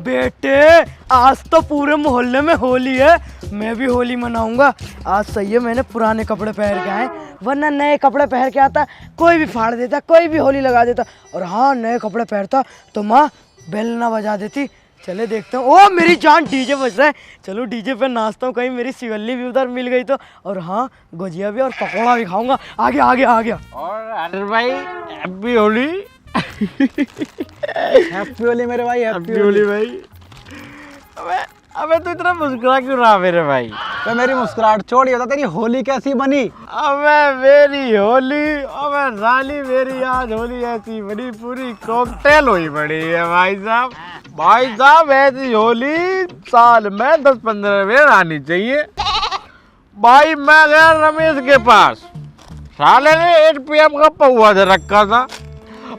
बेटे आज तो पूरे मोहल्ले में होली है, मैं भी होली मनाऊंगा। आज सही है मैंने पुराने कपड़े पहन के आए, वरना नए कपड़े पहन के आता कोई भी फाड़ देता, कोई भी होली लगा देता। और हाँ नए कपड़े पहनता तो माँ बेल ना बजा देती। चले देखता हूँ, ओ मेरी जान डीजे बज रहा है, चलो डीजे पे नाचता हूँ, कहीं मेरी शिवल्ली भी उधर मिल गई तो। और हाँ गुजिया भी और पकौड़ा भी खाऊंगा। आ गया आ गया आ गया। और अनिल भाई हैप्पी होली। हैप्पी होली मेरे भाई, हैप्पी होली भाई। अबे तू इतना मुस्कुरा क्यों रहा मेरे भाई? तो मेरी मुस्कुराहट छोड़, ये बता तेरी होली कैसी बनी? अबे मेरी होली, अबे साली मेरी आज होली ऐसी बनी, पूरी कॉकटेल हुई पड़ी है भाई साहब। भाई साहब ऐसी होली साल में 10-15 बार आनी चाहिए। भाई मैं गया रमेश के पास, साले ने 8 PM का पौवा दे रखा था।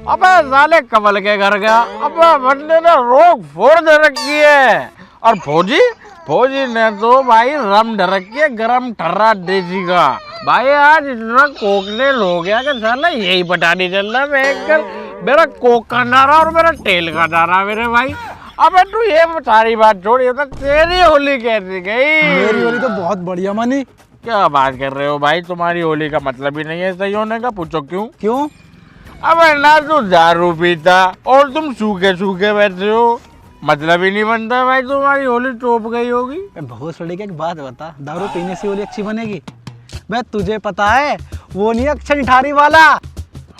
अबे साले कमल के घर गया, अबे बंदे ने रोक फोड़ दे रखी है। और फौजी ने तो भाई रम ढरक के गरम ठर्रा देसी का। भाई आज इतना कोकने हो गया कि साला यही पता नहीं चल रहा मेरा कोक का नारा और मेरा तेल का नारा मेरे भाई। अबे तू ये सारी बात छोड़, ये तो तेरी होली कैसी गई? मेरी होली तो बहुत बढ़िया मनी। क्या बात कर रहे हो भाई, तुम्हारी होली का मतलब ही नहीं है सही होने का। पूछो क्यों? अबे ना तू दारू पीता और तुम सूखे सूखे बैठे हो, मतलब ही नहीं बनता भाई, तुम्हारी होली टोप गई होगी। बहुत सड़ी की एक बात बता, दारू पीने से होली अच्छी बनेगी? मैं तुझे पता है वो नहीं अक्षय निठारी वाला,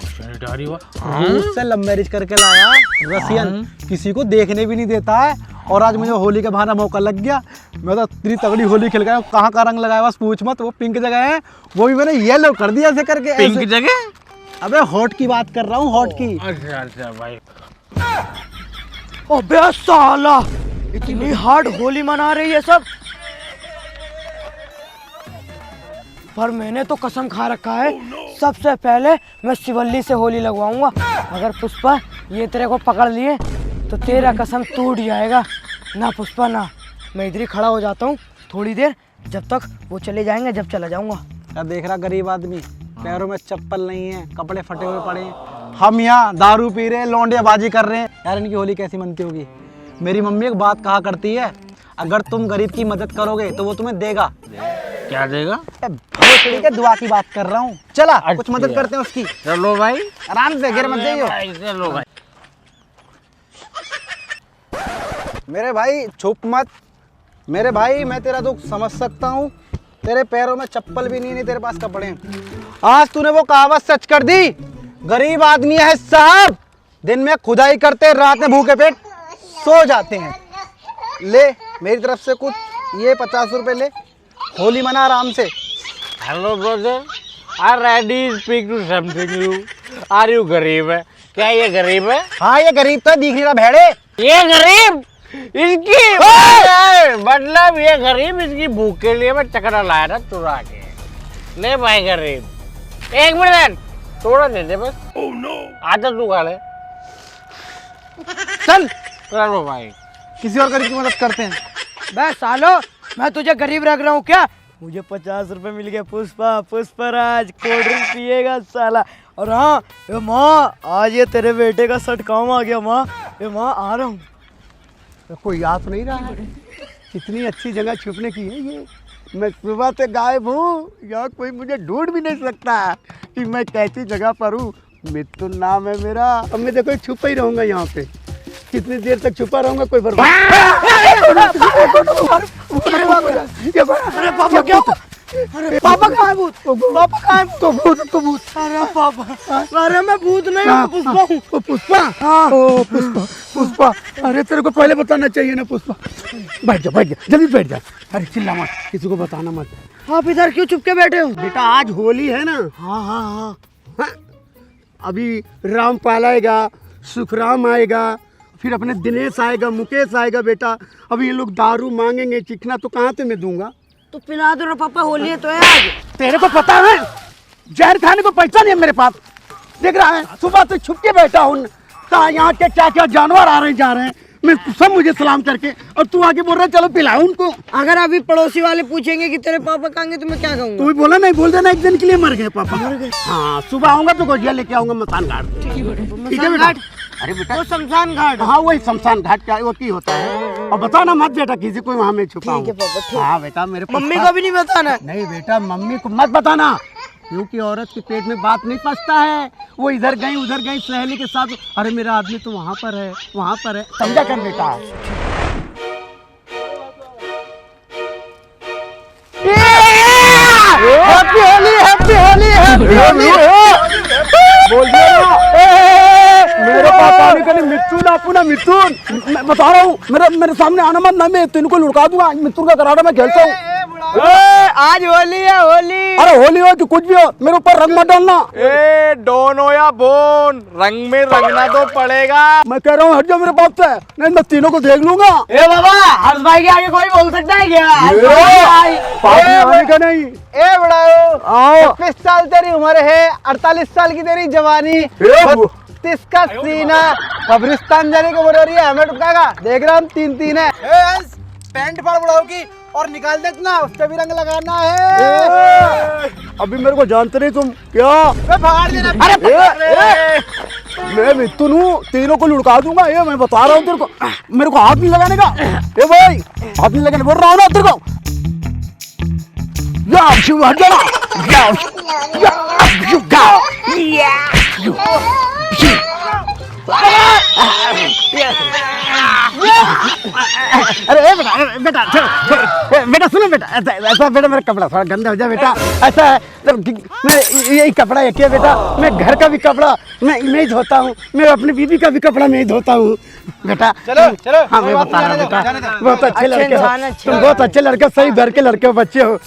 उससे लव मैरिज करके लाया रसियन, किसी को देखने भी नहीं देता है। और आज मुझे होली का बहाना मौका लग गया, मैं तो इतनी तगड़ी होली खेल गया। कहाँ का रंग लगाया बस पूछ मत, वो पिंक जगह है, वो भी मैंने येलो कर दिया ऐसे करके। पिंक जगह? अबे हॉट की बात कर रहा हूँ, हॉट की। अच्छा भाई। अबे साला इतनी हार्ड होली मना रही है सब, पर मैंने तो कसम खा रखा है सबसे पहले मैं शिवल्ली से होली लगवाऊंगा। अगर पुष्पा ये तेरे को पकड़ लिए तो तेरा कसम टूट जाएगा। ना पुष्पा ना, मैं इधर ही खड़ा हो जाता हूँ थोड़ी देर, जब तक वो चले जाएंगे, जब चला जाऊंगा। क्या देख रहा गरीब आदमी, पैरों में चप्पल नहीं है, कपड़े फटे हुए पड़े हैं, हम यहाँ दारू पी रहे हैं, लौंडियाबाजी कर रहे हैं। यार इनकी होली कैसी मनती होगी? मेरी मम्मी एक बात कहा करती है, अगर तुम गरीब की मदद करोगे तो वो तुम्हें देगा। क्या देगा? भोसड़ी के दुआ की बात कर रहा हूँ। चला कुछ मदद करते हैं उसकी। चलो भाई, आराम से, गिर मत जाइयो। चलो भाई। मेरे भाई छुप मत, मेरे भाई मैं तेरा दुख समझ सकता हूँ। तेरे पैरों में चप्पल भी नहीं तेरे पास कपड़े हैं। आज तूने वो कहावत सच कर दी, गरीब आदमी है साहब, दिन में खुदाई करते, रात में भूखे पेट सो जाते हैं। ले मेरी तरफ से कुछ ये 50 रुपए ले, होली मना आराम से। Hello brother, I ready speak to something you. Are you गरीब है? क्या ये गरीब है? हाँ ये गरीब तो दिख नहीं रहा भेड़े। ये गरीब इसकी मतलब ये गरीब इसकी भूख के लिए मैं चकरा लाया था चुरा के। ले भाई गरीब, 1 मिनट थोड़ा दे दे बस। oh, no. आजा तू खा ले। चल चलो भाई, किसी और गरीब की मदद करते हैं। बे सालो मैं तुझे गरीब रख रहा हूँ क्या? मुझे 50 रुपए मिल गया। पुष्पराज कोल्ड ड्रिंक पिएगा साला। और हाँ ये माँ, आज ये तेरे बेटे का शर्ट काम आ गया माँ। ये माँ आ रहा हूँ। कोई याद नहीं रहा है, कितनी अच्छी जगह छुपने की है ये। मैं सुबह से गायब हूँ, यहाँ कोई मुझे ढूंढ भी नहीं सकता कि मैं कैसी जगह पर हूँ। मिथुन नाम है मेरा, अब मैं देखो छुपा ही रहूँगा यहाँ पे। कितनी देर तक छुपा रहूँगा कोई बर्बाद। अरे पापा क्या? अरे पापा कहाँ है भूत? पापा कहाँ है? तो भूत। अरे पापा, अरे मैं भूत नहीं हूँ, पुष्पा हूँ। पुष्पा? हाँ ओ पुष्पा। अरे तेरे को पहले बताना चाहिए ना पुष्पा। बैठ जा जल्दी बैठ जा। अरे चिल्ला मत, किसी को बताना मत। आप इधर क्यों चुप के बैठे हो? बेटा आज होली है ना। हाँ। अभी रामपाल आएगा, सुखराम आएगा, फिर अपने दिनेश आएगा, मुकेश आएगा। बेटा अभी ये लोग दारू मांगेंगे, चिकना तो कहाँ से मैं दूंगा? तो पिला दो ना पापा, होली है तो है आज। तेरे को पता है जहर खाने को पैसा नहीं है मेरे पास। देख रहा है सुबह से छुप के बैठा हूँ, कहाँ यहाँ के क्या जानवर आ रहे जा रहे हैं, मैं सब मुझे सलाम करके, और तू आगे बोल रहा है चलो पिलाओ उनको। अगर अभी पड़ोसी वाले पूछेंगे कि तेरे पापा कहाँ गए तो मैं क्या कहूँगा? तू भी बोला नहीं, बोल देना एक दिन के लिए मर गए पापा। हाँ सुबह आऊंगा तो गोजिया लेके आऊंगा मसान घाट। ठीक है बेटा। अरे बेटा वो शमशान घाट। हाँ वही शमशान घाट क्या वो की होता है। और बताना मत बेटा किसी को वहाँ में छुपाऊं। ठीक है पापा, ठीक। हाँ बेटा मेरे पास मम्मी को भी नहीं बताना है। नहीं बेटा मम्मी को मत बताना, क्योंकि औरत के पेट में बात नहीं पचता है। वो इधर गई उधर गई सहेली के साथ, अरे मेरा आदमी तो वहाँ पर है वहाँ पर है, समझा कर बेटा। Happy Holi happy Holi happy Holi. बोल दिया ना मेरे पास आने का नहीं, मिथुन अपना मिथुन, मैं बता रहा हूँ मेरे सामने आना मत, ना मैं तेन को लुढ़का दूंगा। मिथुन का कराटा मैं खेलता हूँ। आज होली है होली। अरे होली हो कि कुछ भी हो, मेरे ऊपर रंग मत डालना। ए डॉन हो या बोन, रंग में रंगना तो पड़ेगा। मैं कह रहा हूँ हट जाओ मेरे पास से, नहीं मैं तीनों को देख लूंगा। ए बाबा, हर्ष भाई के आगे कोई बोल सकता है क्या? पास में आने का नहीं। ए बड़ाओ, आओ 21 साल तेरी उम्र है, 48 साल की तेरी जवानी, 32 का सीना, कब्रिस्तान जाने को बोल रही है, हमें टुकाएगा। देख रहा हम 3-3 है। पैंट फाड़ बड़ाओ की और निकाल देना, उस पे भी रंग लगाना है। अभी मेरे को जानते नहीं तुम क्या? फाड़ देना। मैं मिथुन हूँ, तीनों को लुढ़का दूंगा। ये मैं बता रहा हूँ तेरे को, मेरे को हाथ नहीं लगाने का। ए भाई हाथ नहीं लगाने बोल रहा हूँ ना तेरे को। या शिव हट जाना। अरे बेटा बेटा सुनो बेटा, ऐसा बेटा मेरा कपड़ा थोड़ा गंदा हो जाए बेटा, ऐसा है मैं यही कपड़ा एक है बेटा, मैं घर का भी कपड़ा मैं ही धोता हूँ, मैं अपनी बीवी का भी कपड़ा मैं ही धोता हूँ बेटा। चलो चलो, हाँ मैं बता रहा हूँ बेटा, बहुत अच्छे लड़के हो इंसान है, अच्छा। तुम, बहुत अच्छे लड़के, सही घर के लड़के हो, बच्चे हो।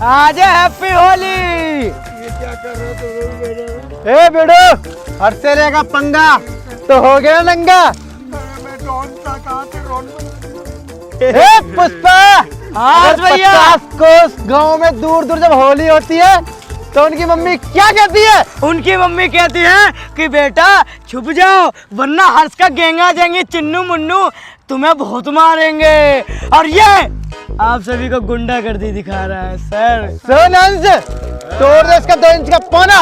आज हैप्पी होली। ए बेड़ो, हर से रहेगा पंगा तो हो गया नंगा। ए पुष्पा, हाँ भैया। 50 कोस गांव में दूर दूर जब होली होती है तो उनकी मम्मी क्या कहती है? उनकी मम्मी कहती है कि बेटा छुप जाओ वरना हर्ष का गैंग आ जाएंगे, चिन्नू मुन्नू तुम्हें बहुत मारेंगे। और ये आप सभी को गुंडागर्दी दिखा रहा है सर। सोन अंश, तोड़ दे इसका 2 इंच का पौना।